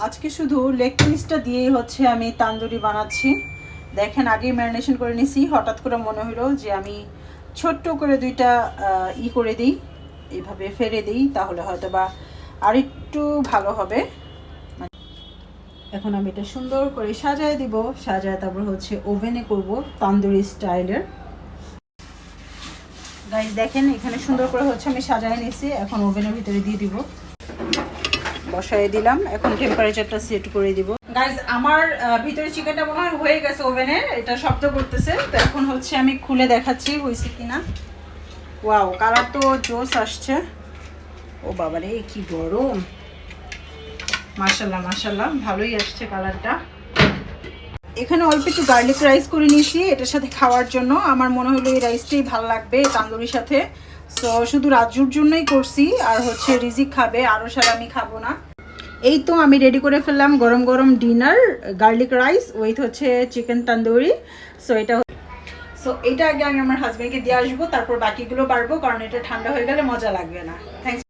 আজকে শুধু লেগ পিসটা দিয়েই হচ্ছে আমি তান্দুরি বানাচ্ছি। দেখেন আগেই ম্যারিনেশন করে নিছি, হঠাৎ করে মনে হলো যে আমি ছোট্ট করে দুইটা করে দিই, এইভাবে ফেলে দিই, তাহলে হয়তো বা আরেকটু ভালো হবে। এখন আমি এটা সুন্দর করে সাজায় দিব, সাজায় তারপর হচ্ছে ওভেনে করব তান্দুরি স্টাইলের। গাইস দেখেন এখানে সুন্দর করে হচ্ছে আমি সাজায় নিয়েছি, এখন ওভেনের ভিতরে দিয়ে দিব, বসায় দিলাম। এখন টেম্পারেচারটা সেট করে দিব। গাইস আমার ভিতরে চিকেনটা মনে হয় হয়ে গেছে ওভেনে, এটা শব্দ করতেছে, তো এখন হচ্ছে আমি খুলে দেখাচ্ছি হয়েছে কিনা। ওয়াও, কালার তো জোস আসছে। ও বাবারে কি গরম, মাশাআল্লাহ মাশাআল্লাহ, ভালোই আসছে কালারটা। এখানে অল্প একটু গার্লিক রাইস করে নিয়েছি এটার সাথে খাওয়ার জন্য। আমার মনে হলো এই রাইসটাই ভালো লাগবে তান্দুরির সাথে, সো শুধু রাজুর জন্যই করছি, আর হচ্ছে রিজিক খাবে, আরও সারা আমি খাবো না। এই তো আমি রেডি করে ফেললাম গরম গরম ডিনার, গার্লিক রাইস উইথ হচ্ছে চিকেন তান্দুরি। সো এটা আগে আমি আমার হাজব্যান্ডকে দিয়ে আসবো, তারপর বাকিগুলো বাড়বো, কারণ এটা ঠান্ডা হয়ে গেলে মজা লাগবে না। থ্যাংকস।